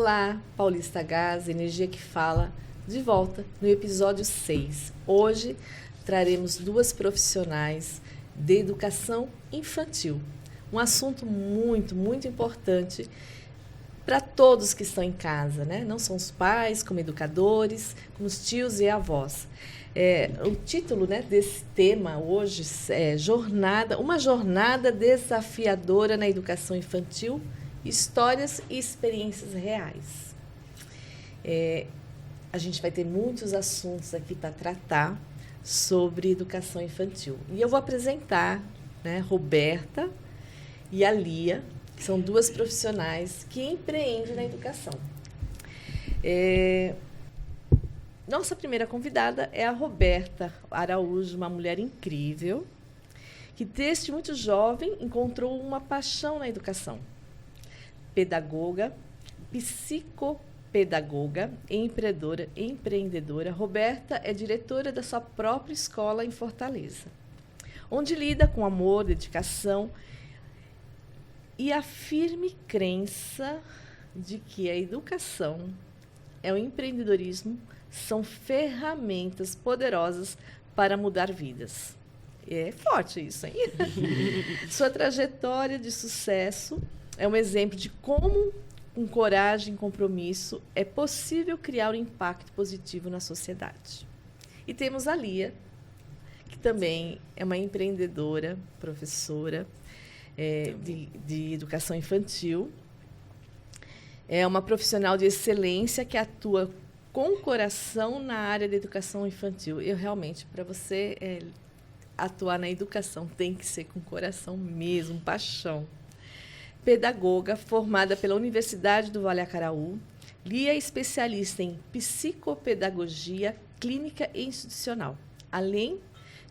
Olá, Paulista Gás, Energia que Fala, de volta no episódio 6. Hoje traremos duas profissionais de educação infantil. Um assunto muito importante para todos que estão em casa, né? Não só os pais, como educadores, como os tios e avós. O título, né, desse tema hoje é uma jornada desafiadora na educação infantil, histórias e experiências reais. A gente vai ter muitos assuntos aqui para tratar sobre educação infantil. E eu vou apresentar, né, Roberta e a Lia, que são duas profissionais que empreendem na educação. Nossa primeira convidada é a Roberta Araújo, uma mulher incrível, que desde muito jovem encontrou uma paixão na educação. Pedagoga, psicopedagoga e empreendedora, Roberta é diretora da sua própria escola em Fortaleza, onde lida com amor, dedicação e a firme crença de que a educação o empreendedorismo são ferramentas poderosas para mudar vidas. É forte isso, hein? Sua trajetória de sucesso é um exemplo de como, com coragem e compromisso, é possível criar um impacto positivo na sociedade. E temos a Lia, que também é uma empreendedora, professora de educação infantil. É uma profissional de excelência que atua com coração na área da educação infantil. Realmente, para você atuar na educação, tem que ser com coração mesmo, paixão. Pedagoga, formada pela Universidade do Vale Acaraú, Lia é especialista em psicopedagogia clínica e institucional, além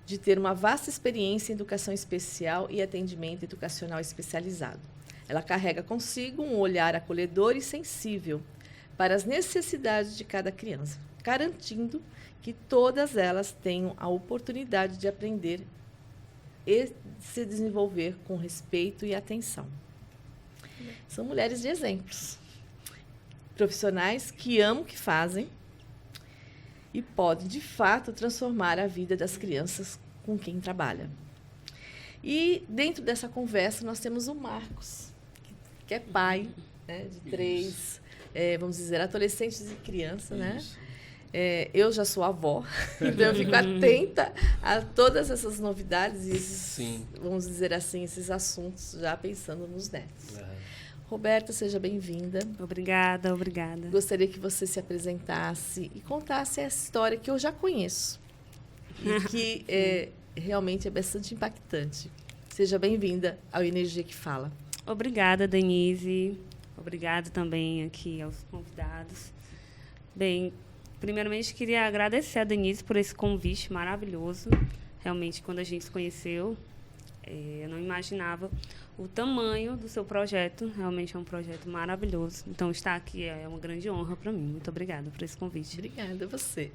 de ter uma vasta experiência em educação especial e atendimento educacional especializado. Ela carrega consigo um olhar acolhedor e sensível para as necessidades de cada criança, garantindo que todas elas tenham a oportunidade de aprender e se desenvolver com respeito e atenção. São mulheres de exemplos, profissionais que amam o que fazem e podem, de fato, transformar a vida das crianças com quem trabalha. E, dentro dessa conversa, nós temos o Marcos, que é pai, né, de três, vamos dizer, adolescentes e crianças, né? Eu já sou avó, então eu fico atenta a todas essas novidades e esses, vamos dizer assim, esses assuntos, já pensando nos netos. Roberta, seja bem-vinda. Obrigada. Gostaria que você se apresentasse e contasse essa história que eu já conheço e que realmente é bastante impactante. Seja bem-vinda ao Energia que Fala. Obrigada, Denise. Obrigada também aqui aos convidados. Bem, primeiramente queria agradecer a Denise por esse convite maravilhoso. Realmente, quando a gente se conheceu, eu não imaginava o tamanho do seu projeto. Realmente é um projeto maravilhoso. Então, estar aqui é uma grande honra para mim. Muito obrigada por esse convite. Obrigada a você.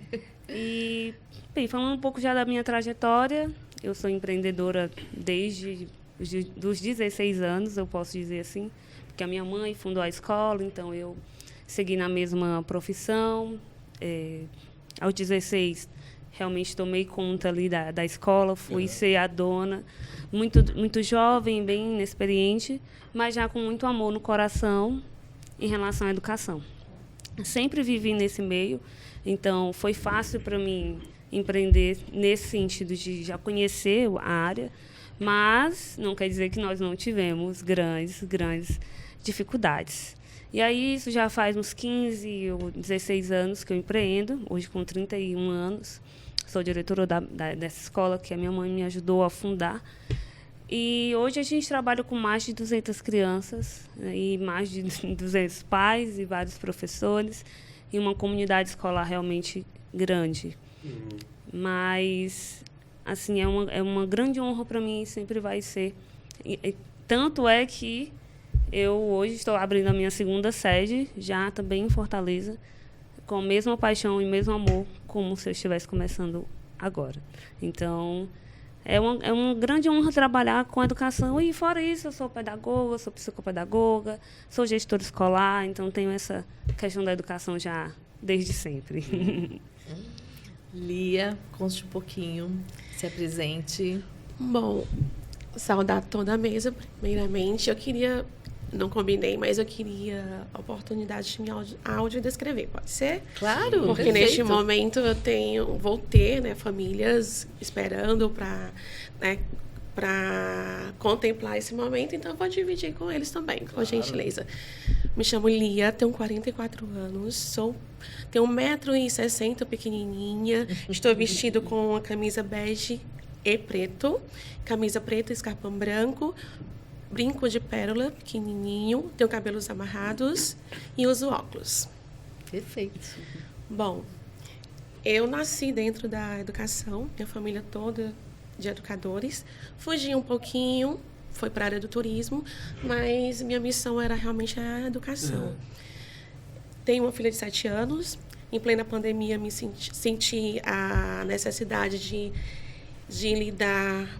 E, bem, falando um pouco já da minha trajetória, eu sou empreendedora desde dos 16 anos, eu posso dizer assim, porque a minha mãe fundou a escola, então eu segui na mesma profissão. Aos 16, realmente tomei conta ali da escola, fui ser a dona, muito jovem, bem inexperiente, mas já com muito amor no coração em relação à educação. Sempre vivi nesse meio, então foi fácil para mim empreender nesse sentido de já conhecer a área, mas não quer dizer que nós não tivemos grandes dificuldades. E aí, isso já faz uns 15 ou 16 anos que eu empreendo, hoje com 31 anos. Sou diretora dessa escola que a minha mãe me ajudou a fundar. E hoje a gente trabalha com mais de 200 crianças, né, e mais de 200 pais e vários professores, e uma comunidade escolar realmente grande. Mas, assim, é uma grande honra para mim e sempre vai ser. Tanto é que eu hoje estou abrindo a minha segunda sede, já também em Fortaleza, com a mesma paixão e mesmo amor como se eu estivesse começando agora. Então, É uma grande honra trabalhar com educação. E, fora isso, eu sou pedagoga, sou psicopedagoga, sou gestora escolar, então tenho essa questão da educação já desde sempre. Lia, conte um pouquinho, se apresente. Bom, saudar toda a mesa, primeiramente. Não combinei, mas eu queria a oportunidade de me audiodescrever, pode ser? Claro, porque perfeito. Neste momento vou ter, né, famílias esperando para contemplar esse momento, então eu vou dividir com eles também, com a gentileza. Me chamo Lia, tenho 44 anos, tenho 1,60 m, pequenininha, estou vestido com uma camisa bege e preto, camisa preta, escarpão branco, brinco de pérola, pequenininho, tenho cabelos amarrados e uso óculos. Perfeito. Bom, eu nasci dentro da educação, minha família toda de educadores. Fugi um pouquinho, foi para a área do turismo, mas minha missão era realmente a educação. Tenho uma filha de 7 anos. Em plena pandemia, me senti a necessidade de lidar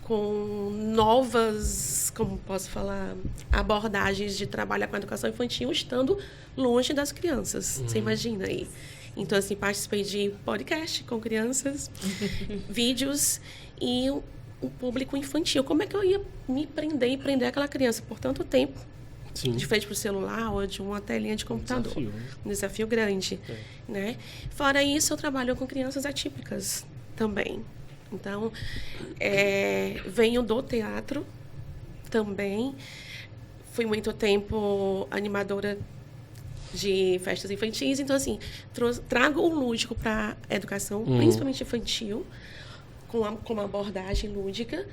com novas, como posso falar, abordagens de trabalhar com a educação infantil, estando longe das crianças. Você imagina aí. Então, assim, participei de podcast com crianças, vídeos e o público infantil. Como é que eu ia me prender e prender aquela criança por tanto tempo? Sim. De frente para o celular ou de uma telinha de computador. Desafio, né? Um desafio grande. Né? Fora isso, eu trabalho com crianças atípicas também. Então, venho do teatro também. Fui muito tempo animadora de festas infantis. Então, assim, trago o lúdico para a educação, principalmente infantil, com uma abordagem lúdica,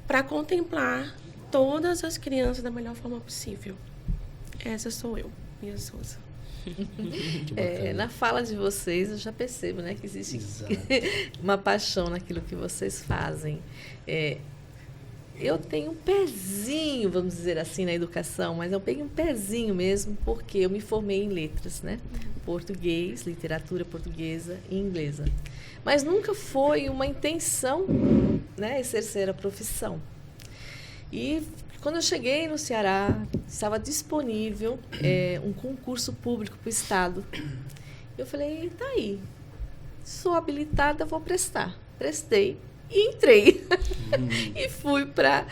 para contemplar todas as crianças da melhor forma possível. Essa sou eu, Lia Souza. Na fala de vocês, eu já percebo, né, que existe uma paixão naquilo que vocês fazem. Eu tenho um pezinho, vamos dizer assim, na educação, mas eu peguei um pezinho mesmo, porque eu me formei em letras, né? Português, literatura portuguesa e inglesa. Mas nunca foi uma intenção, né, exercer a profissão. E quando eu cheguei no Ceará, estava disponível um concurso público para o Estado. Eu falei, tá aí, sou habilitada, vou prestar. Prestei e entrei. E fui para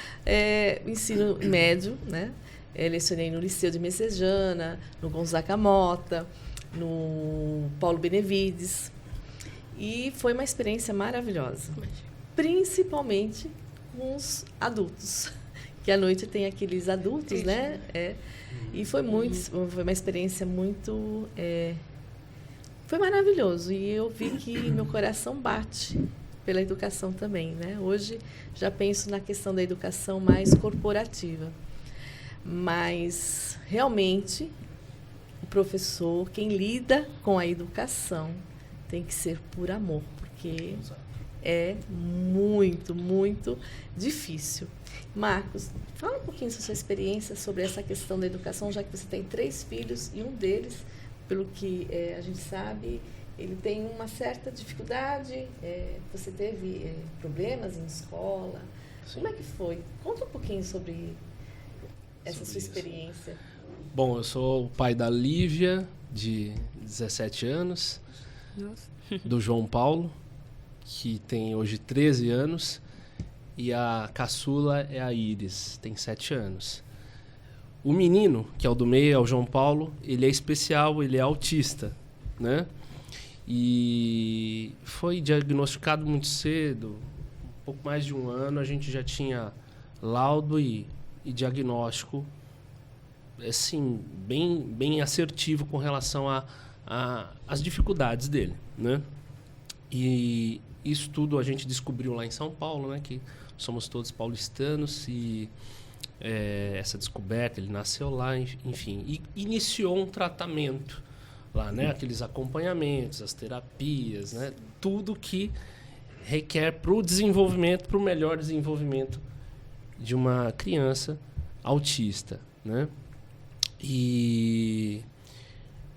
ensino médio, né? Lecionei no Liceu de Messejana, no Gonzaga Mota, no Paulo Benevides. E foi uma experiência maravilhosa, principalmente com os adultos. Que à noite tem aqueles adultos, né? E foi uma experiência muito... foi maravilhoso. E eu vi que meu coração bate pela educação também, né? Hoje já penso na questão da educação mais corporativa. Mas, realmente, o professor, quem lida com a educação, tem que ser por amor, porque é muito, muito difícil. Marcos, fala um pouquinho sobre a sua experiência sobre essa questão da educação, já que você tem 3 filhos e um deles, pelo que a gente sabe, ele tem uma certa dificuldade. Você teve problemas em escola. Sim. Como é que foi? Conta um pouquinho sobre essa sua experiência. Bom, eu sou o pai da Lívia, de 17 anos, do João Paulo, que tem hoje 13 anos, e a caçula é a Iris, tem 7 anos. O menino, que é o do meio, é o João Paulo, ele é especial, ele é autista, né? E foi diagnosticado muito cedo, um pouco mais de 1 ano, a gente já tinha laudo e diagnóstico, assim, bem assertivo com relação às dificuldades dele, né? E isso tudo a gente descobriu lá em São Paulo, né? Que somos todos paulistanos e essa descoberta, ele nasceu lá, enfim, e iniciou um tratamento lá, né? Aqueles acompanhamentos, as terapias, né? Tudo que requer para o desenvolvimento, para o melhor desenvolvimento de uma criança autista, né? E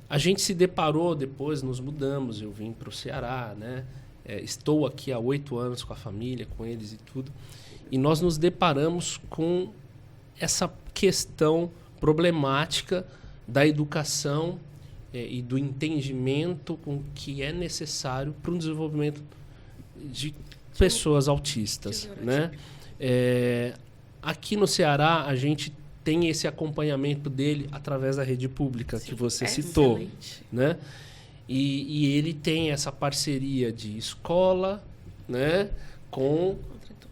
a gente se deparou depois, nos mudamos, eu vim para o Ceará, né? estou aqui há 8 anos com a família, com eles e tudo, e nós nos deparamos com essa questão problemática da educação e do entendimento com que é necessário para o desenvolvimento de pessoas autistas, né? Aqui no Ceará, a gente tem esse acompanhamento dele através da rede pública, que você citou, né? E ele tem essa parceria de escola, né, com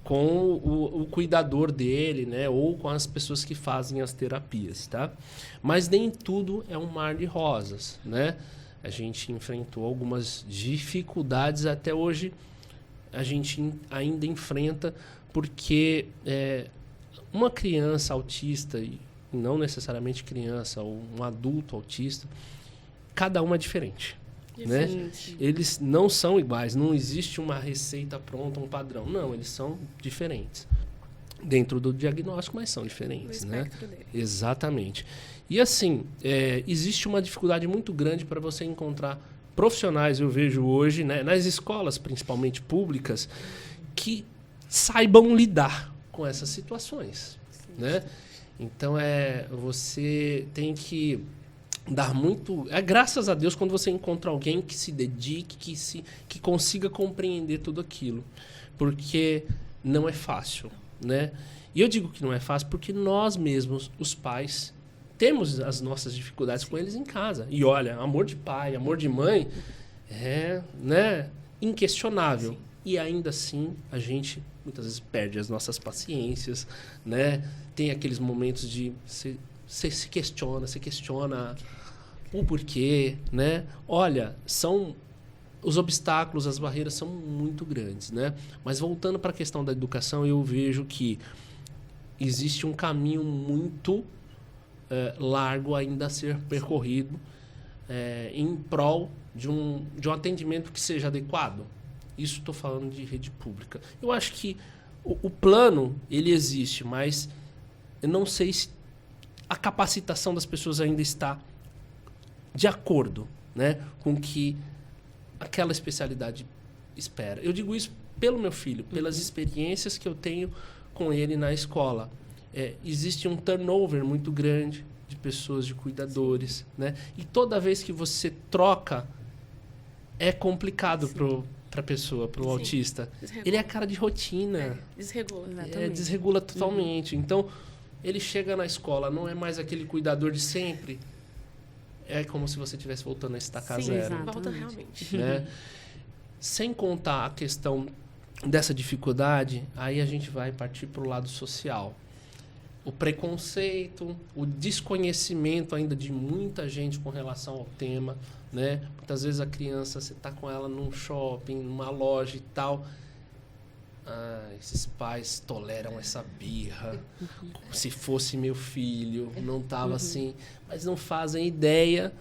o cuidador dele, né, ou com as pessoas que fazem as terapias, tá? Mas nem tudo é um mar de rosas, né? A gente enfrentou algumas dificuldades, até hoje a gente ainda enfrenta, porque uma criança autista, e não necessariamente criança, ou um adulto autista, cada uma é diferente. Né? Eles não são iguais, não existe uma receita pronta, um padrão. Não, eles são diferentes. Dentro do diagnóstico, mas são diferentes. Né? Exatamente. E assim, existe uma dificuldade muito grande para você encontrar profissionais, eu vejo hoje, né, nas escolas, principalmente públicas, que saibam lidar com essas situações. Né? Então, você tem que dar muito... graças a Deus quando você encontra alguém que se dedique, que consiga compreender tudo aquilo. Porque não é fácil, né? E eu digo que não é fácil porque nós mesmos, os pais, temos as nossas dificuldades com eles em casa. E olha, amor de pai, amor de mãe é, né, inquestionável. Sim. E ainda assim, a gente muitas vezes perde as nossas paciências, né? Tem aqueles momentos de... Você se questiona o porquê, né? Olha, os obstáculos, as barreiras são muito grandes, né? Mas voltando para a questão da educação, eu vejo que existe um caminho muito largo ainda a ser percorrido em prol de um atendimento que seja adequado. Isso estou falando de rede pública. Eu acho que o plano, ele existe, mas eu não sei se a capacitação das pessoas ainda está de acordo, né, com o que aquela especialidade espera. Eu digo isso pelo meu filho, pelas experiências que eu tenho com ele na escola. Existe um turnover muito grande de pessoas, de cuidadores, né? E toda vez que você troca, é complicado para a pessoa, para o autista. Desregula. Ele é a cara de rotina. Desregula. Desregula totalmente. Então, ele chega na escola, não é mais aquele cuidador de sempre. É como se você estivesse voltando a estacar zero. Volta realmente. Né? Sem contar a questão dessa dificuldade, aí a gente vai partir para o lado social. O preconceito, o desconhecimento ainda de muita gente com relação ao tema. Né? Muitas vezes a criança, você está com ela num shopping, numa loja e tal... esses pais toleram essa birra, como se fosse meu filho, não estava assim, mas não fazem ideia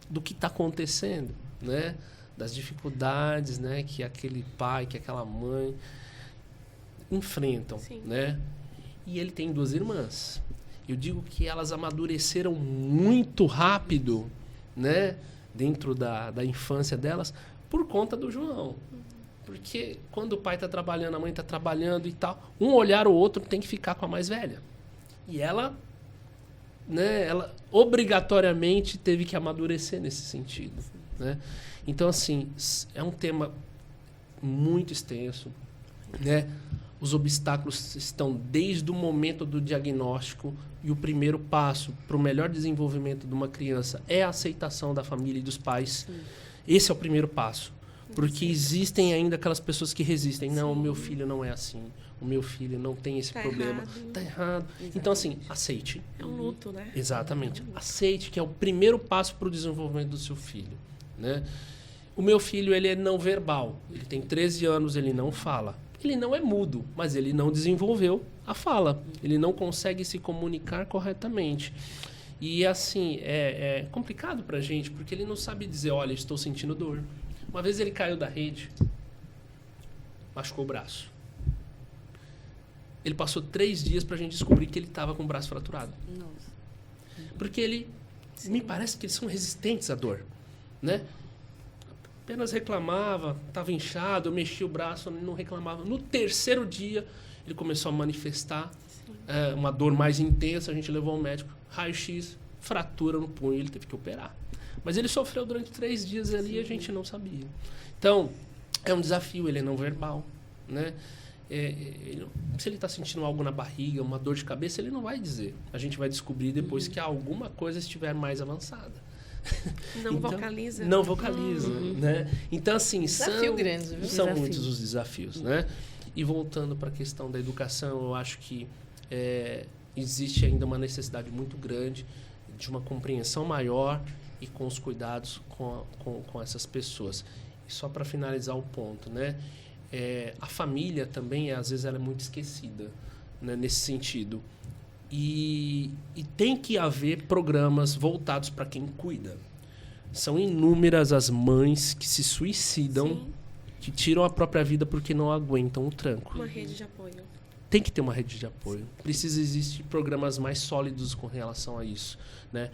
do que está acontecendo, né? Das dificuldades, né, que aquele pai, que aquela mãe enfrentam. Né? E ele tem 2 irmãs. Eu digo que elas amadureceram muito rápido, né, dentro da infância delas, por conta do João. Porque quando o pai está trabalhando, a mãe está trabalhando e tal, um olhar o outro tem que ficar com a mais velha. E ela, né, ela obrigatoriamente teve que amadurecer nesse sentido. Né? Então, assim, é um tema muito extenso. Né? Os obstáculos estão desde o momento do diagnóstico, e o primeiro passo para o melhor desenvolvimento de uma criança é a aceitação da família e dos pais. Sim. Esse é o primeiro passo. Porque existem ainda aquelas pessoas que resistem. Não, o meu filho não é assim. O meu filho não tem esse problema. Está errado. Exatamente. Então, assim, aceite. É um luto, né? Exatamente. Aceite, que é o primeiro passo para o desenvolvimento do seu filho. Né? O meu filho, ele é não verbal. Ele tem 13 anos, ele não fala. Ele não é mudo, mas ele não desenvolveu a fala. Ele não consegue se comunicar corretamente. E, assim, é complicado para a gente, porque ele não sabe dizer, olha, estou sentindo dor. Uma vez ele caiu da rede, machucou o braço. Ele passou 3 dias pra gente descobrir que ele estava com o braço fraturado. Nossa. Porque me parece que eles são resistentes à dor, né? apenas reclamava, estava inchado, eu mexia o braço, ele não reclamava. No terceiro dia, ele começou a manifestar uma dor mais intensa, a gente levou ao médico, raio-x, fratura no punho, ele teve que operar. Mas ele sofreu durante 3 dias ali e a gente não sabia. Então, é um desafio, ele é não verbal, né? Se ele está sentindo algo na barriga, uma dor de cabeça, ele não vai dizer. A gente vai descobrir depois que alguma coisa estiver mais avançada. Não então, vocaliza. Não vocaliza, né? Então, assim, Desafio grande, viu? são Desafio. muitos os desafios, né? E voltando para a questão da educação, eu acho que existe ainda uma necessidade muito grande de uma compreensão maior e com os cuidados com essas pessoas. E só para finalizar o ponto, né? A família também, às vezes, ela é muito esquecida, né, nesse sentido. E tem que haver programas voltados para quem cuida. São inúmeras as mães que se suicidam, Sim. que tiram a própria vida porque não aguentam o tranco. Uma rede de apoio. Tem que ter uma rede de apoio. Precisa existir programas mais sólidos com relação a isso, né?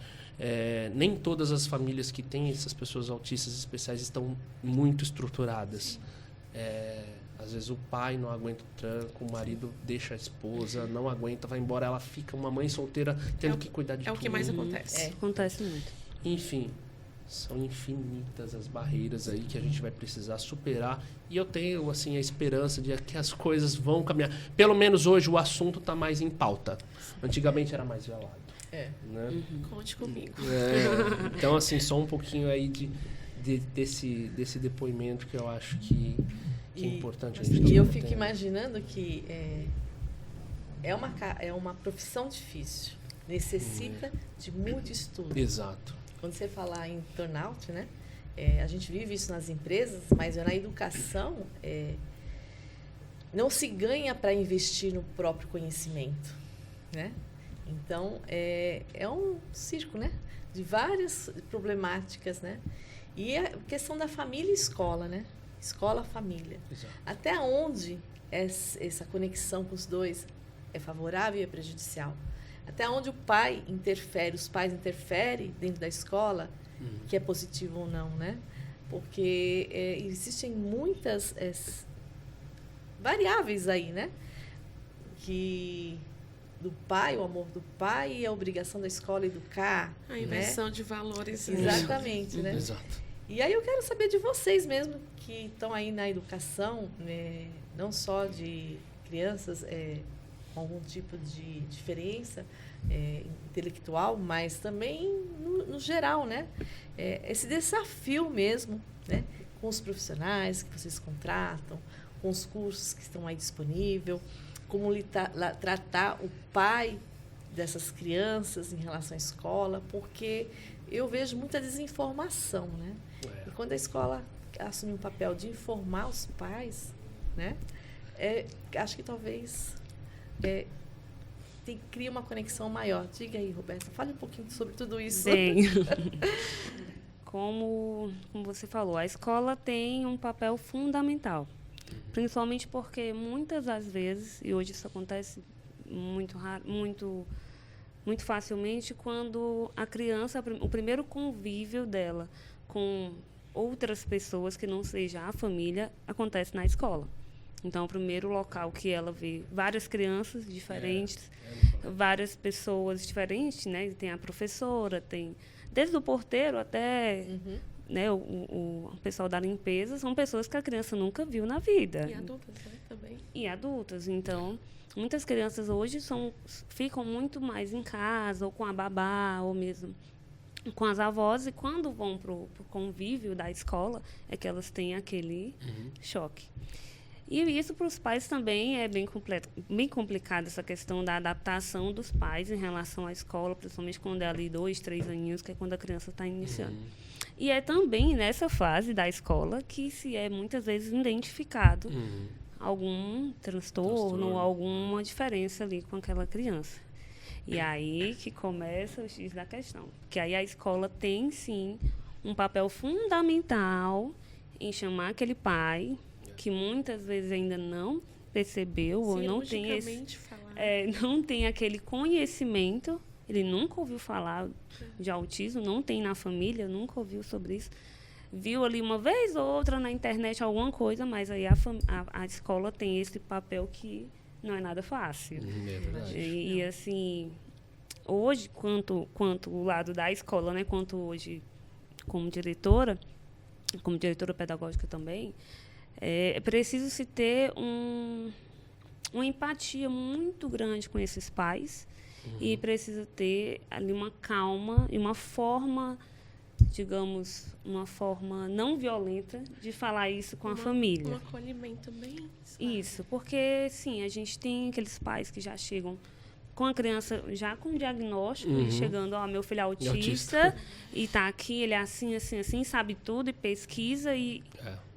Nem todas as famílias que têm essas pessoas autistas especiais estão muito estruturadas. Às vezes o pai não aguenta o tranco, o marido deixa a esposa, não aguenta, vai embora, ela fica uma mãe solteira tendo que cuidar de tudo. É o que mais acontece. Acontece muito. Enfim, são infinitas as barreiras aí que a gente vai precisar superar. E eu tenho, assim, a esperança de que as coisas vão caminhar. Pelo menos hoje o assunto está mais em pauta. Antigamente era mais velado. Né? Conte comigo. Então, assim, só um pouquinho aí desse depoimento que eu acho que é importante a gente E eu tá fico tendo. imaginando que é uma profissão difícil. Necessita de muito estudo. Exato. Quando você falar em turnout, né? A gente vive isso nas empresas, mas na educação não se ganha para investir no próprio conhecimento, né? Então, é um circo, né? De várias problemáticas, né? E a questão da família e escola, né? Escola-família. Exato. Até onde essa conexão com os dois é favorável e é prejudicial? Até onde os pais interferem dentro da escola, que é positivo ou não, né? Porque existem muitas variáveis aí, né? Que o amor do pai e a obrigação da escola educar. A inversão de valores. Exatamente, né? Exato. E aí eu quero saber de vocês mesmo, que estão aí na educação, não só de crianças com algum tipo de diferença intelectual, mas também no geral, né? Esse desafio mesmo, né? Com os profissionais que vocês contratam, com os cursos que estão aí disponíveis, como tratar o pai dessas crianças em relação à escola, porque eu vejo muita desinformação, né? E quando a escola assume um papel de informar os pais, né? Acho que talvez cria uma conexão maior. Diga aí, Roberta, fale um pouquinho sobre tudo isso. Bem, como você falou, a escola tem um papel fundamental. Principalmente porque muitas das vezes, e hoje isso acontece muito facilmente, quando a criança, o primeiro convívio dela com outras pessoas que não seja a família, acontece na escola. Então, o primeiro local que ela vê várias crianças diferentes, várias pessoas diferentes, né? Tem a professora, tem desde o porteiro até... Né, o pessoal da limpeza são pessoas que a criança nunca viu na vida. E adultas, né, também. E adultas. Então, muitas crianças hoje ficam muito mais em casa, ou com a babá, ou mesmo com as avós, e quando vão para o convívio da escola, é que elas têm aquele choque. E isso para os pais também é bem complicado, essa questão da adaptação dos pais em relação à escola, principalmente quando é ali 2, 3 aninhos, que é quando a criança está iniciando. E é também nessa fase da escola que se é muitas vezes identificado algum transtorno, alguma diferença ali com aquela criança. E aí que começa o X da questão. Que aí a escola tem, sim, um papel fundamental em chamar aquele pai, que muitas vezes ainda não percebeu ou não tem aquele conhecimento, ele nunca ouviu falar de autismo, não tem na família, nunca ouviu sobre isso. viu ali uma vez ou outra na internet alguma coisa, mas aí a escola tem esse papel que não é nada fácil. É verdade. E assim, hoje, quanto o lado da escola, né, quanto hoje como diretora pedagógica também, é preciso se ter uma empatia muito grande com esses pais e precisa ter ali uma calma e uma forma, digamos, uma forma não violenta de falar isso com a família. Um acolhimento bem... Isso, porque, sim, a gente tem aqueles pais que já chegam com a criança já com diagnóstico, e chegando, ó, meu filho é autista, e tá aqui, ele é assim, assim, assim, sabe tudo, e pesquisa, e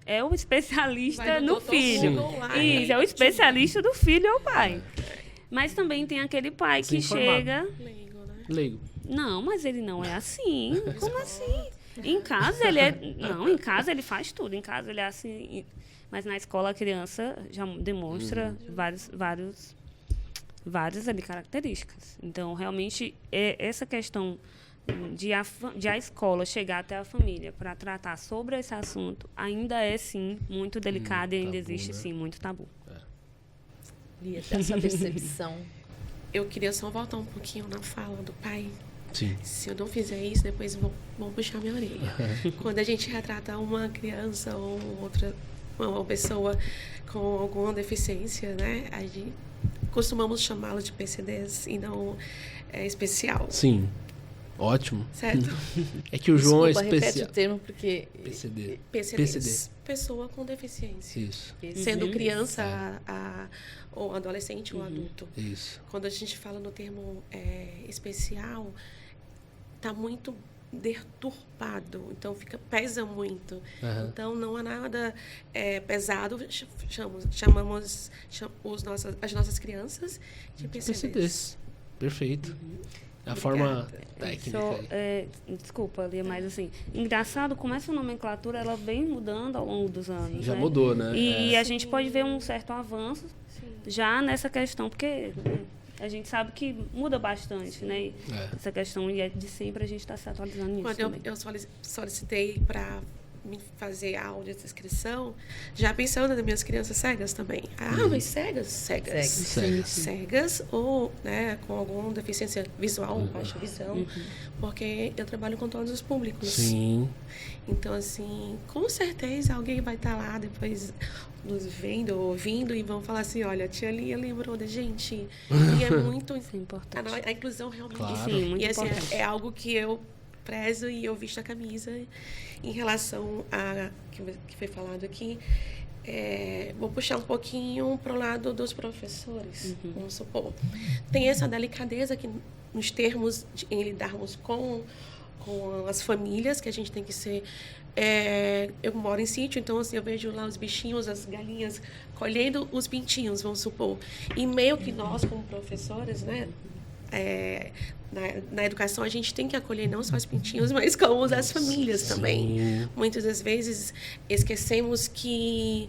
é o especialista no filho. Isso, é o especialista do filho, é o pai. Mas também tem aquele pai que chega... Leigo, né? Leigo. Não, mas ele não é assim. Como assim? Em casa ele é... Não, em casa ele faz tudo. Em casa ele é assim. Mas na escola a criança já demonstra várias ali características. Então, realmente, essa questão de a escola chegar até a família para tratar sobre esse assunto ainda é, sim, muito delicado e ainda tabu, existe, né? sim, muito tabu. Lia, dessa percepção. Eu queria só voltar um pouquinho na fala do pai. Sim. Se eu não fizer isso, depois vão puxar minha orelha. Quando a gente retrata uma criança ou uma pessoa com alguma deficiência, né? A gente costumamos chamá-la de PCDs e não especial. Sim. Ótimo. Certo? É que o João Desculpa, é repete especial. o termo, porque... PCD. PCDs. Pessoa com deficiência. Isso. Sendo criança ou adolescente ou adulto. Isso. Quando a gente fala no termo especial, está muito deturpado, então pesa muito. Então não há nada pesado. Chamamos as nossas crianças de PCDs. Perfeito. A forma técnica. Desculpa, Lia, mas assim, engraçado como essa nomenclatura ela vem mudando ao longo dos anos. Já né? mudou, né? E a gente pode ver um certo avanço já nessa questão, porque a gente sabe que muda bastante, né? Essa questão, e de sempre a gente está se atualizando nisso. Quando eu solicitei para me fazer a audiodescrição, já pensando nas minhas crianças cegas também. Mas cegas. Cegas ou, né, com alguma deficiência visual, baixa visão, porque eu trabalho com todos os públicos. Sim. Então, assim, com certeza alguém vai estar lá depois nos vendo, ouvindo, e vão falar assim, olha, a tia Lia lembrou da gente. E é muito importante. A inclusão realmente. Claro. Sim, muito e assim, importante. é algo que eu prezo e eu visto a camisa em relação a que foi falado aqui. Vou puxar um pouquinho para o lado dos professores, vamos supor. Tem essa delicadeza que nos termos em lidarmos com as famílias, que a gente tem que ser... eu moro em sítio, então assim, eu vejo lá os bichinhos, as galinhas, colhendo os pintinhos, vamos supor. E meio que nós, como professores, né, na educação, a gente tem que acolher não só os pintinhos, mas como as famílias também. Muitas das vezes esquecemos que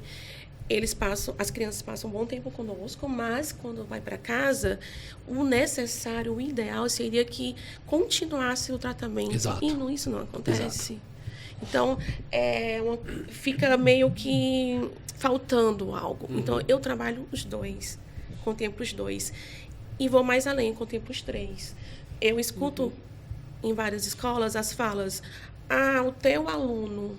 as crianças passam um bom tempo conosco, mas quando vai para casa, o necessário, o ideal seria que continuasse o tratamento. Exato. E isso não acontece. Exato. Então, fica meio que faltando algo. Então, eu trabalho os dois, contemplo os dois. E vou mais além, contemplo os três. Eu escuto em várias escolas as falas, o teu aluno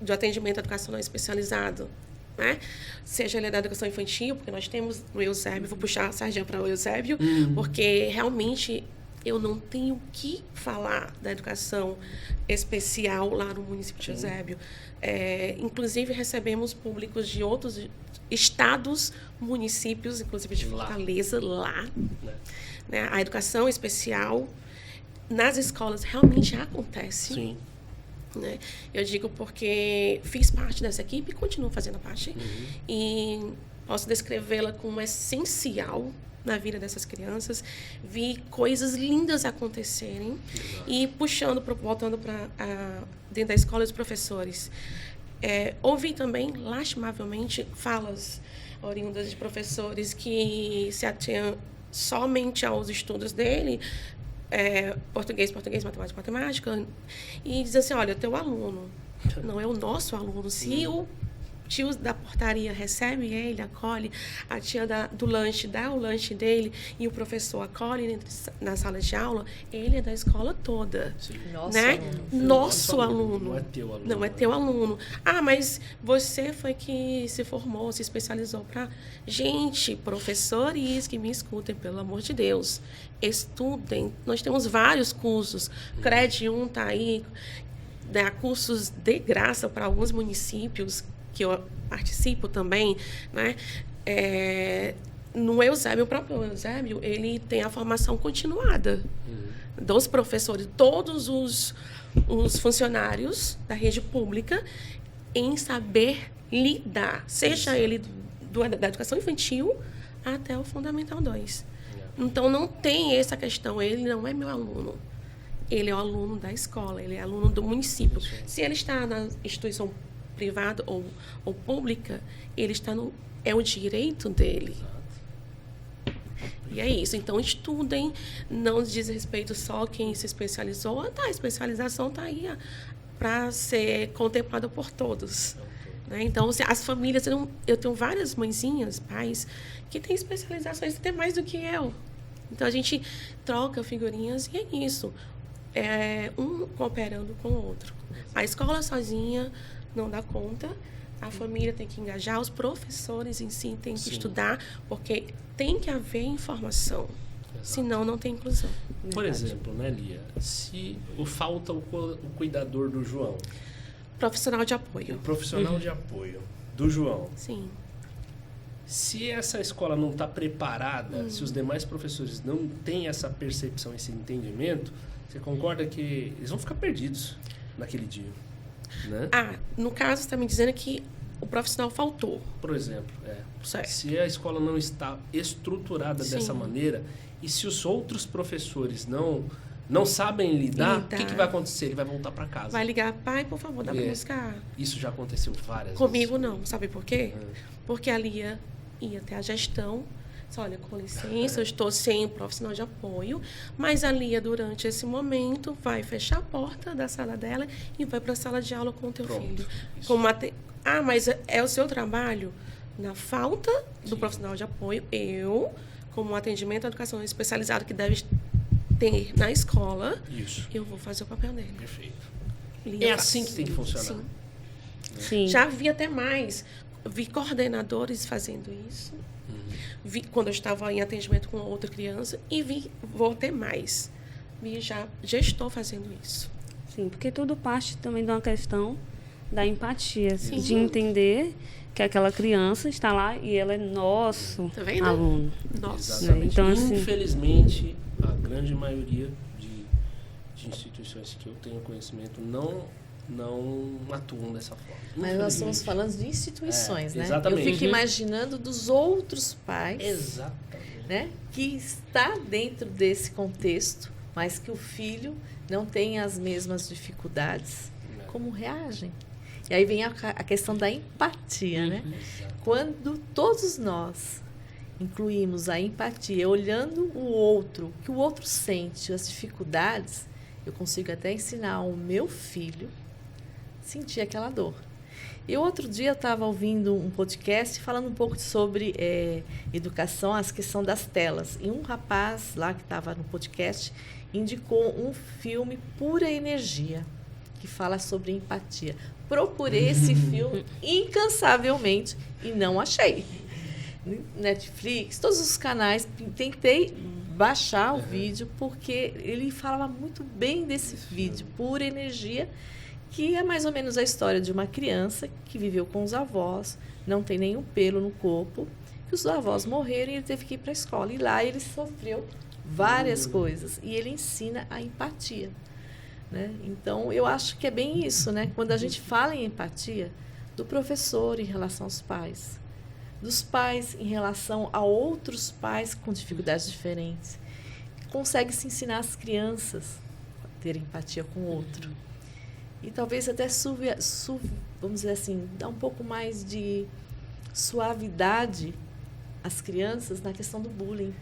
de atendimento educacional especializado, né? Seja ele da educação infantil, porque nós temos no Eusébio, vou puxar a sardinha para o Eusébio, porque realmente eu não tenho o que falar da educação especial lá no município de Eusébio. Inclusive, recebemos públicos de outros estados, municípios, inclusive de Fortaleza, lá. Né? A educação especial nas escolas realmente acontece. Sim. Né? Eu digo porque fiz parte dessa equipe e continuo fazendo parte. E posso descrevê-la como essencial na vida dessas crianças. Vi coisas lindas acontecerem. E voltando para dentro da escola, os professores. Ouvi também, lastimavelmente, falas oriundas de professores que se atinham somente aos estudos dele, português, matemática, e diz assim, olha, teu aluno Não é o nosso aluno. Se o tio da portaria recebe ele, acolhe, a tia do lanche dá o lanche dele e o professor acolhe na sala de aula, ele é da escola toda. Sim. Nosso Né? aluno. Nosso aluno. Não é teu aluno. Não é teu aluno. Ah, mas você foi que se formou, se especializou para... Gente, professores que me escutem, pelo amor de Deus, estudem. Nós temos vários cursos. CRED 1 está aí, né, cursos de graça para alguns municípios, que eu participo também, né? No Eusébio, o próprio Eusébio, ele tem a formação continuada dos professores, todos os funcionários da rede pública, em saber lidar, seja ele da educação infantil até o Fundamental 2. Então, não tem essa questão, ele não é meu aluno. Ele é o aluno da escola, ele é aluno do município. Se ele está na instituição privada ou pública, ele está é o direito dele. E é isso. Então, estudem, não diz respeito só quem se especializou. A especialização está aí para ser contemplada por todos. Né? Então, as famílias... Eu tenho várias mãezinhas, pais, que têm especializações até mais do que eu. Então, a gente troca figurinhas e é isso. Um cooperando com o outro. A escola sozinha não dá conta, a família tem que engajar, os professores em si têm que estudar, porque tem que haver informação, senão não tem inclusão. Por exemplo, né, Lia, se falta o cuidador do João, Profissional de apoio. o profissional de apoio do João, Sim. se essa escola não está preparada, se os demais professores não têm essa percepção, esse entendimento, você concorda que eles vão ficar perdidos naquele dia? Né? No caso, você está me dizendo que o profissional faltou. Por exemplo, Certo. se a escola não está estruturada Sim. dessa maneira e se os outros professores não sabem lidar, o que vai acontecer? Ele vai voltar para casa. Vai ligar, pai, por favor, dá para buscar. Isso já aconteceu várias Comigo vezes. não, sabe por quê? Porque ali ia ter a gestão. Olha, com licença, eu estou sem um profissional de apoio, mas a Lia, durante esse momento, vai fechar a porta da sala dela e vai para a sala de aula com o teu filho. Mas é o seu trabalho? Na falta do profissional de apoio, eu, como atendimento à educação especializado que deve ter na escola, eu vou fazer o papel dele. Perfeito. Lia É faz. assim que tem que funcionar. Sim. Sim. Já vi até mais. Vi coordenadores fazendo isso. Vi quando eu estava em atendimento com outra criança e vou ter mais. Vi já gestor fazendo isso. Sim, porque tudo parte também de uma questão da empatia, Sim. de entender que aquela criança está lá e ela é nosso Tá vendo? aluno. Nossa. Exatamente. Então, assim, infelizmente, a grande maioria de instituições que eu tenho conhecimento não atuam dessa forma. Mas nós estamos falando de instituições, né? exatamente. Eu fico imaginando dos outros pais, Exatamente. né, que está dentro desse contexto, mas que o filho não tem as mesmas dificuldades. Como reagem? E aí vem a questão da empatia, né? Quando todos nós incluímos a empatia, olhando o outro, o que o outro sente, as dificuldades, eu consigo até ensinar o meu filho a sentir aquela dor. Eu, outro dia, estava ouvindo um podcast falando um pouco sobre educação, a questão das telas. E um rapaz lá que estava no podcast indicou um filme Pura Energia, que fala sobre empatia. Procurei esse filme incansavelmente e não achei. Netflix, todos os canais, tentei baixar o vídeo porque ele falava muito bem desse vídeo, Pura Energia, que é mais ou menos a história de uma criança que viveu com os avós, não tem nenhum pelo no corpo, que os avós morreram e ele teve que ir para a escola. E lá ele sofreu várias coisas e ele ensina a empatia. Né? Então, eu acho que é bem isso, né? Quando a gente fala em empatia, do professor em relação aos pais, dos pais em relação a outros pais com dificuldades diferentes, consegue se ensinar as crianças a ter empatia com o outro. E talvez até, vamos dizer assim, dar um pouco mais de suavidade às crianças na questão do bullying,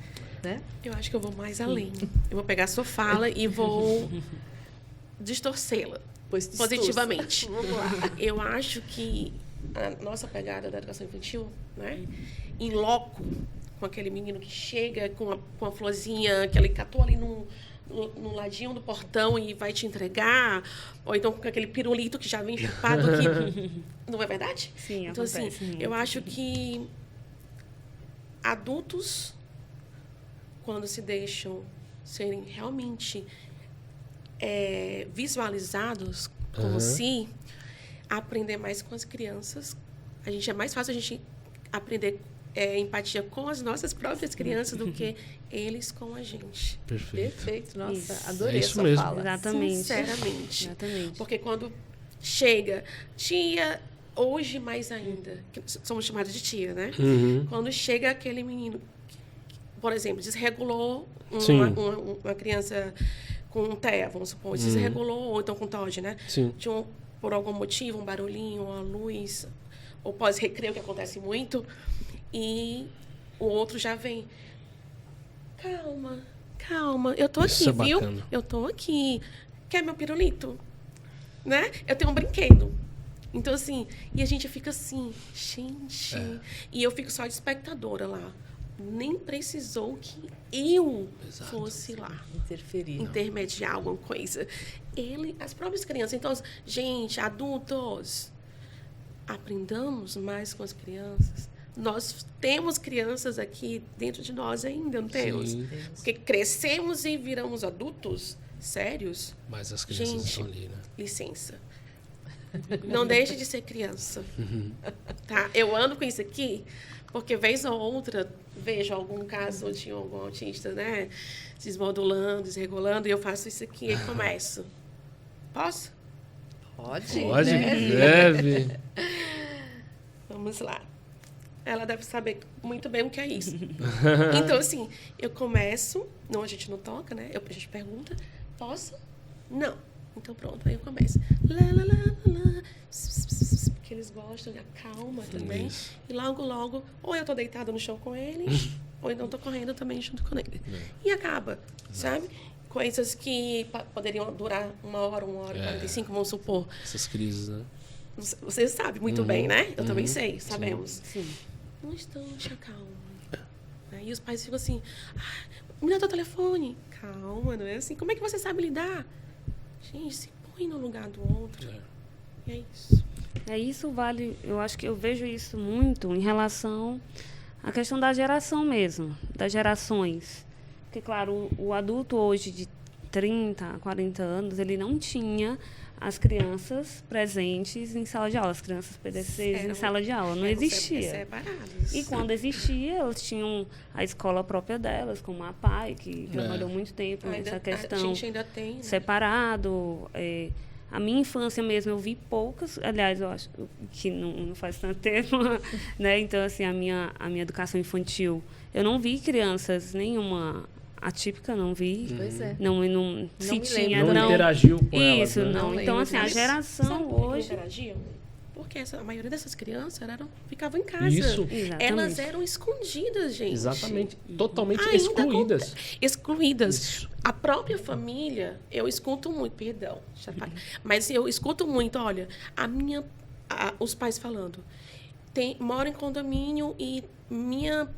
né? Eu acho que eu vou mais além. Eu vou pegar a sua fala e vou distorcê-la. Pois positivamente. Vamos lá. Eu acho que a nossa pegada da educação infantil, né? Em loco, com aquele menino que chega com a florzinha que ele catou ali no ladinho do portão e vai te entregar, ou então com aquele pirulito que já vem chupado aqui. Não é verdade? Sim, então, assim, acontece muito. eu acho que adultos, quando se deixam serem realmente visualizados como si, aprender mais com as crianças. É mais fácil a gente aprender empatia com as nossas próprias crianças do que eles com a gente. Perfeito. Nossa, Isso. adorei É a isso sua mesmo. fala. Exatamente. Sinceramente. Exatamente. Porque quando chega, tia, hoje mais ainda, que somos chamados de tia, né? Quando chega aquele menino, por exemplo, desregulou uma criança com TEA, vamos supor, desregulou, ou então com TOD, né? Sim. Por algum motivo, um barulhinho, uma luz, ou pós-recreio, que acontece muito, e o outro já vem. Calma, eu tô Isso aqui, é viu? bacana. Eu tô aqui. Quer meu pirulito? Né? Eu tenho um brinquedo. Então, assim, e a gente fica assim, gente. E eu fico só de espectadora lá. Nem precisou que eu fosse lá intermediar alguma coisa. As próprias crianças. Então, gente, adultos, aprendamos mais com as crianças. Nós temos crianças aqui dentro de nós ainda, não temos? Sim. Porque crescemos e viramos adultos sérios. Mas as crianças Gente, estão ali, né? licença. Não deixe de ser criança. Tá? Eu ando com isso aqui porque, vez ou outra, vejo algum caso de algum autista, né? Desmodulando, desregulando, e eu faço isso aqui e começo. Posso? Pode, Pode, né? deve. Vamos lá. Ela deve saber muito bem o que é isso. Então, assim, eu começo... Não, a gente não toca, né? A gente pergunta, posso? Não. Então, pronto, aí eu começo. Porque eles gostam, acalma também. Isso. E logo, ou eu tô deitada no chão com eles, ou então tô correndo também junto com ele. E acaba, sabe? Coisas que poderiam durar 1 hora e 45, vamos supor. Essas crises, né? Você sabe muito bem, né? Eu também sei, sabemos. Sim. Um instante, acalma. E os pais ficam assim, me dá teu telefone. Calma, não é assim. Como é que você sabe lidar? Gente, se põe no lugar do outro. E é isso. Isso vale, eu acho que eu vejo isso muito em relação à questão da geração mesmo, das gerações. Porque, claro, o adulto hoje de 30, 40 anos, ele não tinha as crianças presentes em sala de aula, as crianças PDCs em sala de aula, não existia. Separados. E quando existia, elas tinham a escola própria delas, como a PAI, que trabalhou muito tempo nessa questão. A gente ainda tem, né? Separado. A minha infância mesmo, eu vi poucas, aliás, eu acho que não faz tanto tempo, né? Então, assim, a minha educação infantil, eu não vi crianças nenhuma atípica, não vi. Pois é. Não se me tinha, lembro. Não interagiu com elas, Isso, né? não. Não Então, lembro assim, a disso. geração Sabe por que hoje... interagiam? Porque a maioria dessas crianças ficavam em casa. Isso. Exatamente. Elas eram escondidas, gente. Exatamente. Totalmente Ainda excluídas. Excluídas. Isso. A própria família, eu escuto muito, perdão, mas eu escuto muito, olha, os pais falando, moro em condomínio e minha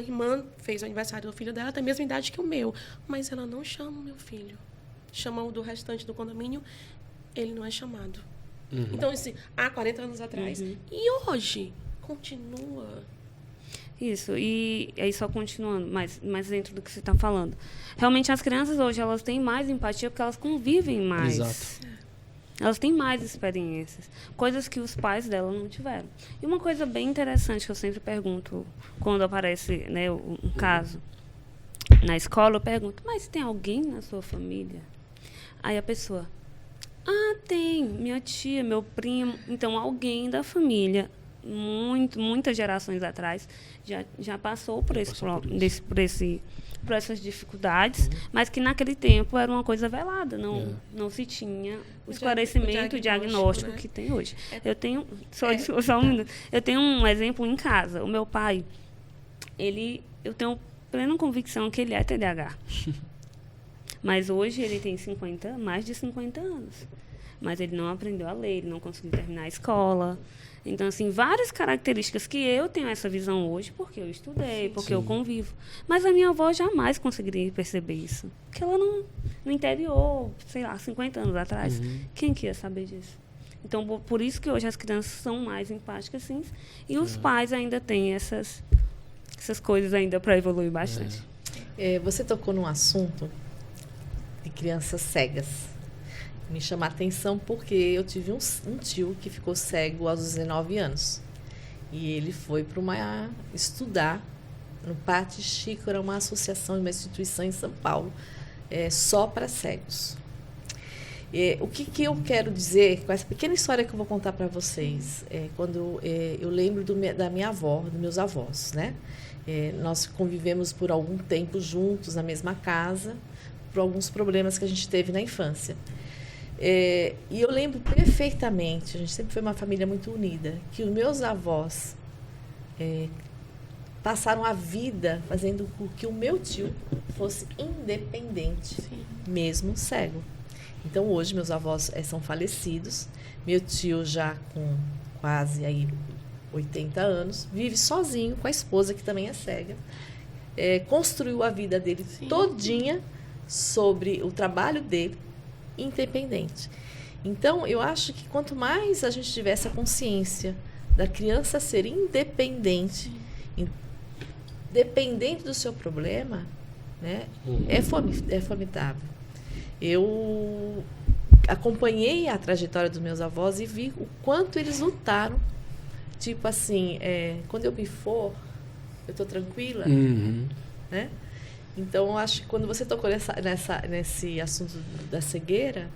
irmã fez o aniversário do filho dela, tem a mesma idade que o meu, mas ela não chama o meu filho. Chama o do restante do condomínio, ele não é chamado. Então, assim, há 40 anos atrás. E hoje, continua. Isso, e aí só continuando, mais dentro do que você está falando. Realmente, as crianças hoje, elas têm mais empatia porque elas convivem mais. Exato. Elas têm mais experiências, coisas que os pais dela não tiveram. E uma coisa bem interessante que eu sempre pergunto quando aparece, né, um caso na escola, eu pergunto, mas tem alguém na sua família? Aí a pessoa, tem, minha tia, meu primo. Então, alguém da família, muitas gerações atrás, já passou por essas dificuldades, mas que naquele tempo era uma coisa velada, não se tinha o esclarecimento, o diagnóstico, né, que tem hoje. Eu tenho, só um minuto, eu tenho um exemplo em casa. O meu pai, eu tenho plena convicção que ele é TDAH. Mas hoje ele tem mais de 50 anos. mas ele não aprendeu a ler, ele não conseguiu terminar a escola. Então, assim, várias características que eu tenho essa visão hoje, porque eu estudei, porque eu convivo. Mas a minha avó jamais conseguiria perceber isso. Porque ela não... No interior, sei lá, 50 anos atrás, quem que ia saber disso? Então, por isso que hoje as crianças são mais empáticas, sim. E os pais ainda têm essas coisas ainda para evoluir bastante. Você tocou num assunto de crianças cegas. Me chama a atenção porque eu tive um tio que ficou cego aos 19 anos. E ele foi para estudar no Pátio Xícara, uma associação, uma instituição em São Paulo, só para cegos. O que eu quero dizer com essa pequena história que eu vou contar para vocês? Quando eu lembro da minha avó, dos meus avós, né? Nós convivemos por algum tempo juntos na mesma casa, por alguns problemas que a gente teve na infância. E eu lembro perfeitamente, a gente sempre foi uma família muito unida, que os meus avós passaram a vida fazendo com que o meu tio fosse independente, mesmo cego. Então, hoje, meus avós são falecidos, meu tio já com quase aí 80 anos, vive sozinho com a esposa, que também é cega, construiu a vida dele todinha sobre o trabalho dele, independente. Então, eu acho que quanto mais a gente tiver essa consciência da criança ser independente, dependente do seu problema, né, é formidável. Eu acompanhei a trajetória dos meus avós e vi o quanto eles lutaram. Tipo assim, quando eu me for, eu estou tranquila, né? Então, eu acho que quando você tocou nesse assunto da cegueira,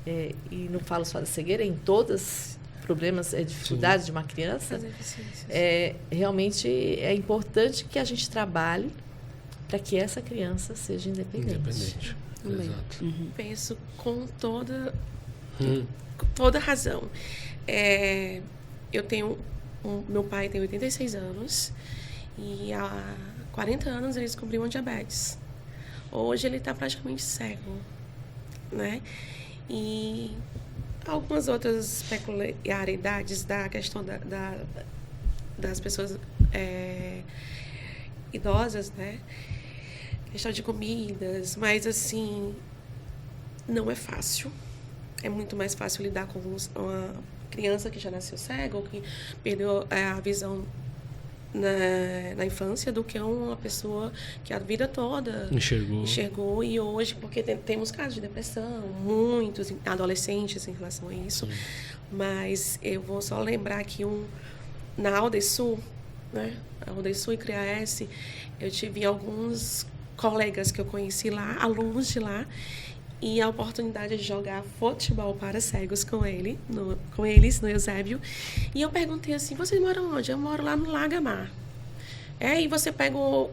e não falo só da cegueira, em todos os problemas, dificuldades de uma criança, realmente é importante que a gente trabalhe para que essa criança seja independente. Exato. Penso com toda razão. Eu tenho... meu pai tem 86 anos e há 40 anos ele descobriu uma diabetes. Hoje ele está praticamente cego, né? E algumas outras peculiaridades da questão das pessoas idosas, né? Questão de comidas, mas assim, não é fácil. É muito mais fácil lidar com uma criança que já nasceu cega ou que perdeu a visão na infância do que uma pessoa que a vida toda enxergou. E hoje, porque temos casos de depressão, muitos adolescentes em relação a isso. Sim. Mas eu vou só lembrar que na Aldesul, né, a Aldesul e CREAS, eu tive alguns colegas que eu conheci lá, alunos de lá, e a oportunidade de jogar futebol para cegos com eles, no Eusébio. E eu perguntei assim, vocês moram onde? Eu moro lá no Lagamar. E você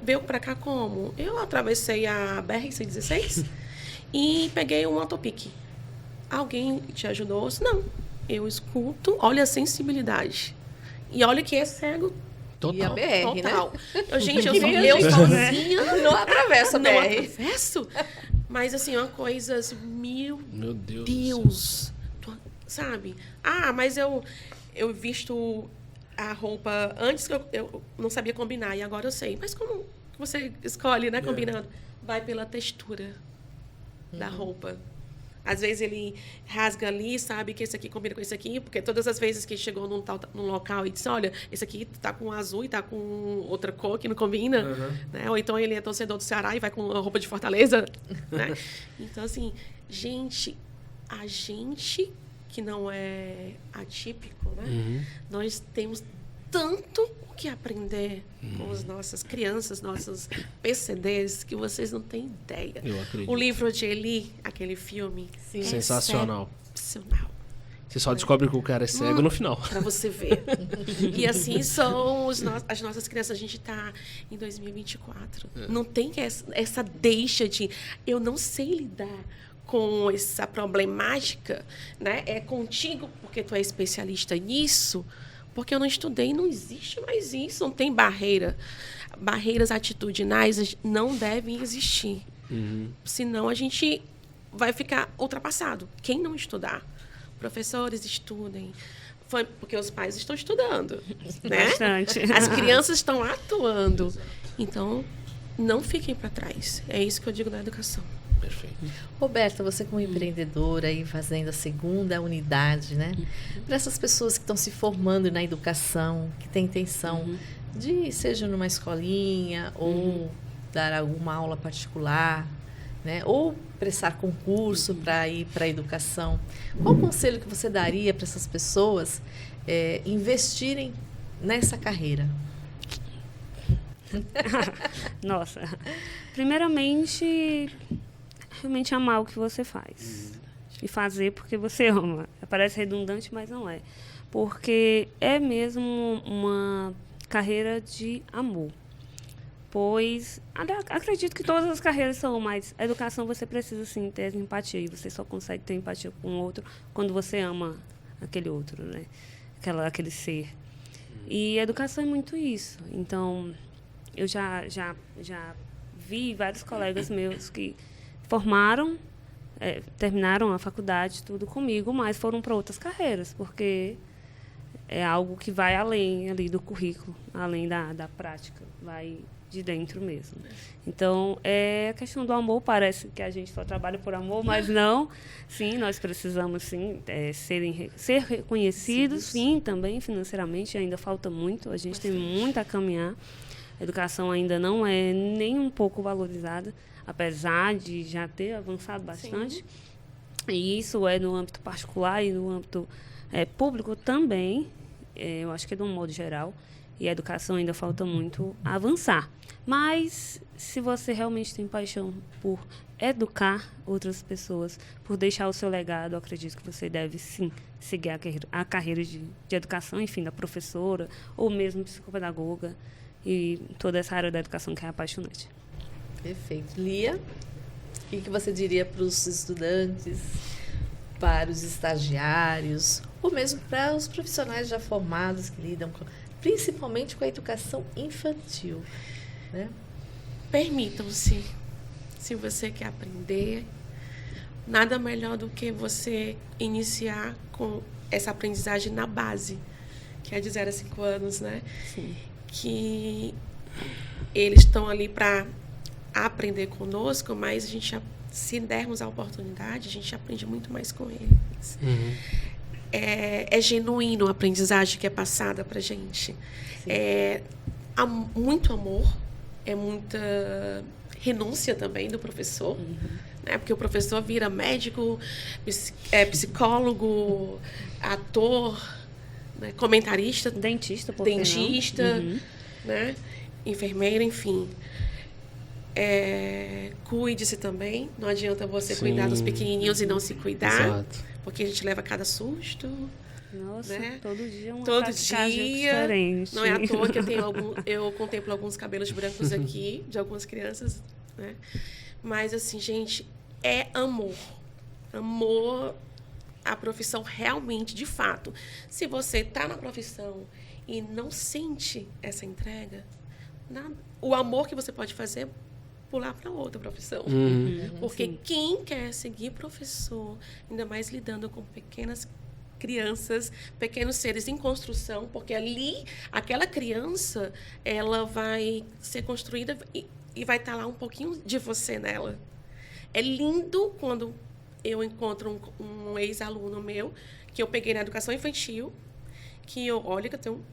veio para cá como? Eu atravessei a BR-116 e peguei um autopique. Alguém te ajudou? Não, eu escuto, olha a sensibilidade. E olha que é cego total. E a BR, total. Né? Eu sozinha não atravesso a BR. Não atravesso. Mas, assim, uma coisa assim, meu Deus. Sabe? Mas eu visto a roupa... Antes que eu não sabia combinar, e agora eu sei. Mas como você escolhe, né, combinando? Vai pela textura da roupa. Às vezes ele rasga ali, sabe que esse aqui combina com esse aqui, porque todas as vezes que chegou num local e disse, olha, esse aqui tá com azul e tá com outra cor que não combina, né? Ou então ele é torcedor do Ceará e vai com a roupa de Fortaleza, né? Então, assim, a gente que não é atípico, né? Nós temos tanto o que aprender com as nossas crianças, nossos PCDs, que vocês não têm ideia. Eu acredito. O livro de Eli, aquele filme, é sensacional. Você só né? descobre que o cara é cego no final. Para você ver. E assim são as nossas crianças. A gente está em 2024. Não tem essa deixa de... Eu não sei lidar com essa problemática, né? É contigo porque tu é especialista nisso, porque eu não estudei, não existe mais isso, não tem barreira. Barreiras atitudinais não devem existir. Senão a gente vai ficar ultrapassado. Quem não estudar? Professores, estudem. Foi porque os pais estão estudando, né? Bastante. As crianças estão atuando. Então, não fiquem para trás. É isso que eu digo da educação. Perfeito. Roberta, você como empreendedora aí fazendo a segunda unidade, né? Para essas pessoas que estão se formando na educação, que têm intenção de, seja numa escolinha ou dar alguma aula particular, né? Ou prestar concurso para ir para a educação. Qual o conselho que você daria para essas pessoas investirem nessa carreira? Nossa. Primeiramente, realmente amar o que você faz. E fazer porque você ama. Parece redundante, mas não é. Porque é mesmo uma carreira de amor. Pois, acredito que todas as carreiras são, mas a educação você precisa, sim, ter empatia. E você só consegue ter empatia com o outro quando você ama aquele outro, né? Aquele ser. E a educação é muito isso. Então, eu já vi vários colegas meus que formaram, terminaram a faculdade, tudo comigo, mas foram para outras carreiras, porque é algo que vai além ali do currículo, além da prática, vai de dentro mesmo. Então, a questão do amor, parece que a gente só trabalha por amor, mas não. Sim, nós precisamos, sim, ser reconhecidos, sim, também financeiramente, ainda falta muito, a gente tem muito a caminhar. A educação ainda não é nem um pouco valorizada, apesar de já ter avançado bastante. Sim. E isso é no âmbito particular e no âmbito público também, eu acho que é de um modo geral. E a educação ainda falta muito a avançar. Mas, se você realmente tem paixão por educar outras pessoas, por deixar o seu legado, eu acredito que você deve, sim, seguir a carreira de educação, enfim, da professora, ou mesmo psicopedagoga, e toda essa área da educação que é apaixonante. Perfeito. Lia, o que você diria para os estudantes, para os estagiários, ou mesmo para os profissionais já formados que lidam principalmente com a educação infantil, né? Permitam-se. Se você quer aprender, nada melhor do que você iniciar com essa aprendizagem na base, que é de 0 a 5 anos, né? Sim. Que eles estão ali para aprender conosco, mas a gente, se dermos a oportunidade, a gente aprende muito mais com eles. É genuíno a aprendizagem que é passada para a gente. Há muito amor, é muita renúncia também do professor, né? Porque o professor vira médico, psicólogo, ator, né? Comentarista, dentista, né? Enfermeira, enfim. Cuide-se também. Não adianta você cuidar dos pequenininhos e não se cuidar. Exato. Porque a gente leva cada susto. Nossa, né? Todo dia todo dia diferente. Não é à toa que eu contemplo alguns cabelos brancos aqui, de algumas crianças, né? Mas, assim, gente, é amor. Amor à profissão realmente, de fato. Se você está na profissão e não sente essa entrega, o amor que você pode fazer é pular para outra profissão. Porque sim, quem quer seguir professor, ainda mais lidando com pequenas crianças, pequenos seres em construção, porque ali, aquela criança, ela vai ser construída e vai estar lá um pouquinho de você nela. É lindo quando eu encontro um ex-aluno meu, que eu peguei na educação infantil, que olha que eu tenho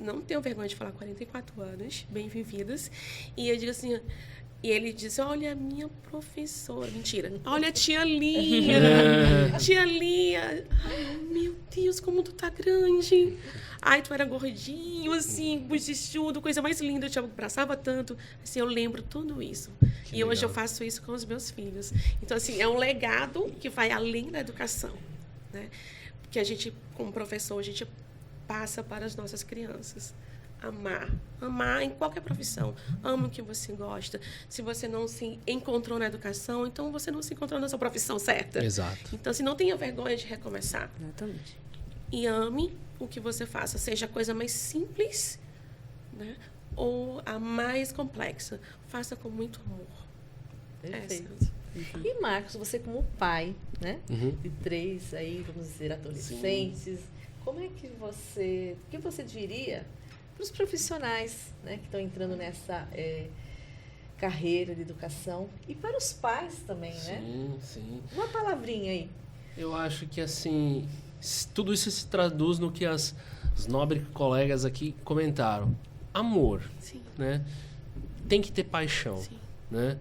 não tenho vergonha de falar, 44 anos, bem vividas, e eu digo assim... E ele diz, olha a minha professora. Mentira. Olha a tia Lia. Tia Lia. Ai, meu Deus, como tu tá grande. Ai, tu era gordinho, assim, bochichudo, coisa mais linda. Eu te abraçava tanto. Assim, eu lembro tudo isso. Que e legal. Hoje eu faço isso com os meus filhos. Então, assim, é um legado que vai além da educação, né? Que a gente, como professor, a gente passa para as nossas crianças. Amar em qualquer profissão. Ame o que você gosta. Se você não se encontrou na educação, então você não se encontrou na sua profissão certa. Exato. Então, não tenha vergonha de recomeçar. Exatamente. E ame o que você faça, seja a coisa mais simples, né, ou a mais complexa. Faça com muito amor. Perfeito. E Marcos, você como pai, né? Uhum. De 3 aí, vamos dizer, adolescentes, como é que o que você diria para os profissionais, né, que estão entrando nessa carreira de educação e para os pais também, né? Sim. Uma palavrinha aí. Eu acho que, assim, tudo isso se traduz no que os nobres colegas aqui comentaram. Amor, Sim. né? Tem que ter paixão, Sim. né?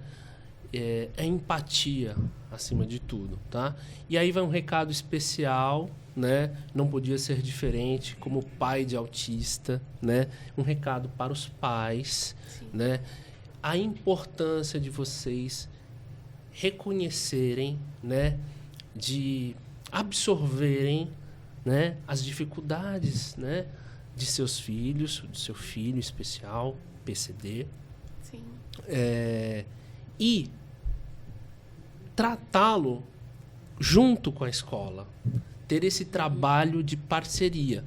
É empatia, acima de tudo, tá? E aí vai um recado especial, né? Não podia ser diferente, como pai de autista, né? Um recado para os pais, Sim. né? A importância de vocês reconhecerem, né? De absorverem, né? As dificuldades, né? De seus filhos, do seu filho especial, PCD, Sim. E tratá-lo junto com a escola. Ter esse trabalho de parceria.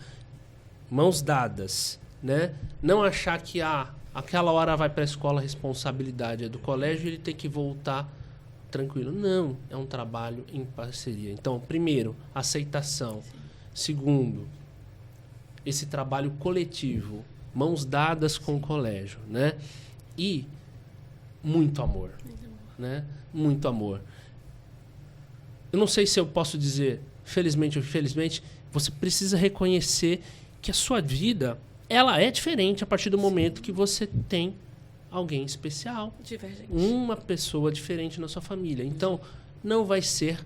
Mãos dadas, né? Não achar que aquela hora vai para a escola, a responsabilidade é do colégio e ele tem que voltar tranquilo. Não, é um trabalho em parceria. Então, primeiro, aceitação. Sim. Segundo, esse trabalho coletivo, mãos dadas com o colégio, né? E muito amor, né? Muito amor. Eu não sei se eu posso dizer felizmente ou infelizmente, você precisa reconhecer que a sua vida, ela é diferente a partir do momento que você tem alguém especial, Divergente. uma pessoa diferente na sua família. Então, não vai ser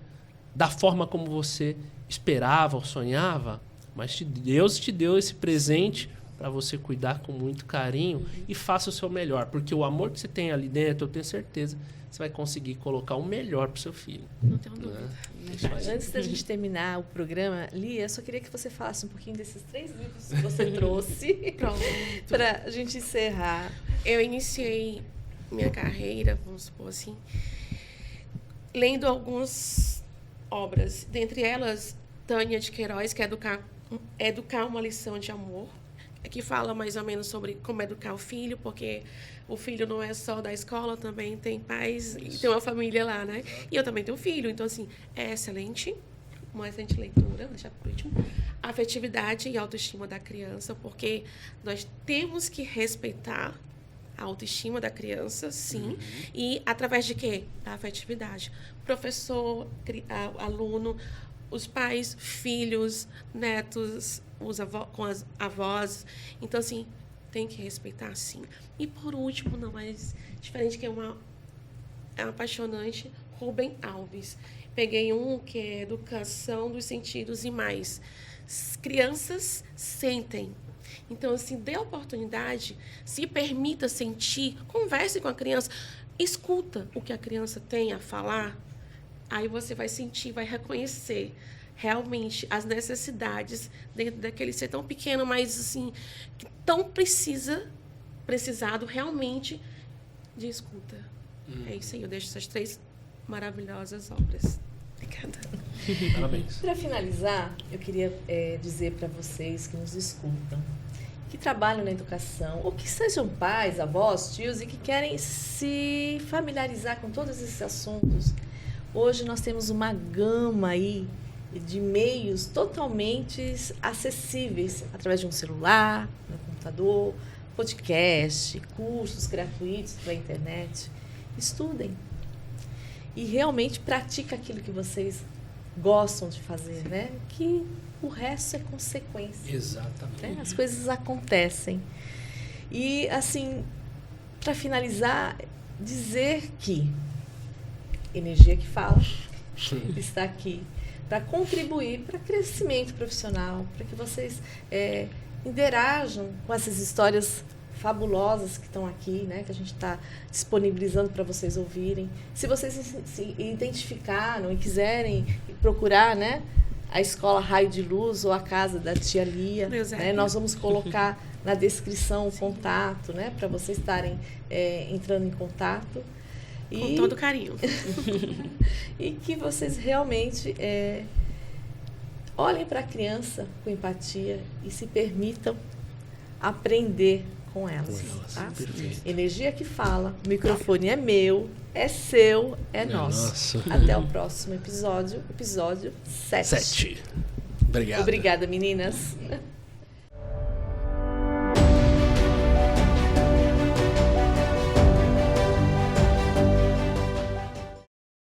da forma como você esperava ou sonhava, mas Deus te deu esse presente para você cuidar com muito carinho e faça o seu melhor, porque o amor que você tem ali dentro, eu tenho certeza, você vai conseguir colocar o melhor para o seu filho. Não tenho dúvida. Né? Antes da gente terminar o programa, Lia, eu só queria que você falasse um pouquinho desses 3 livros que você trouxe para a gente encerrar. Eu iniciei minha carreira, vamos supor assim, lendo algumas obras, dentre elas Tânia de Queiroz, que é Educar uma lição de amor, que fala mais ou menos sobre como educar o filho, porque o filho não é só da escola, também tem pais e tem uma família lá, né? E eu também tenho filho, então, assim, é excelente, uma excelente leitura, deixar por último. Afetividade e autoestima da criança, porque nós temos que respeitar a autoestima da criança, sim, e através de quê? Da afetividade. Professor, aluno, os pais, filhos, netos, com as avós. Então, assim, tem que respeitar, sim. E, por último, não mais diferente, que é uma apaixonante, Rubem Alves. Peguei um que é Educação dos Sentidos e Mais. Crianças sentem. Então, assim, dê oportunidade, se permita sentir, converse com a criança, escuta o que a criança tem a falar. Aí você vai sentir, vai reconhecer realmente as necessidades dentro daquele ser tão pequeno, mas assim, tão precisado realmente de escuta. É isso aí, eu deixo essas 3 maravilhosas obras. Obrigada. Parabéns. Para finalizar, eu queria dizer para vocês que nos escutam, que trabalham na educação, ou que sejam pais, avós, tios, e que querem se familiarizar com todos esses assuntos. Hoje nós temos uma gama aí de meios totalmente acessíveis, através de um celular, um computador, podcast, cursos gratuitos pela internet. Estudem. E realmente pratiquem aquilo que vocês gostam de fazer, né? Que o resto é consequência. Exatamente. Né? As coisas acontecem. E, assim, para finalizar, dizer que Energia que Fala está aqui para contribuir para o crescimento profissional, para que vocês interajam com essas histórias fabulosas que estão aqui, né, que a gente está disponibilizando para vocês ouvirem. Se vocês se identificaram e quiserem procurar, né, a Escola Raio de Luz ou a casa da tia Lia, né, nós vamos colocar na descrição o contato, né, para vocês estarem entrando em contato. Com todo carinho. E que vocês realmente olhem para a criança com empatia e se permitam aprender com elas. Tá? Perfeito. Energia que fala. O microfone é meu, é seu, é nosso. Até o próximo episódio, episódio 7. 7. Obrigado. Obrigada, meninas.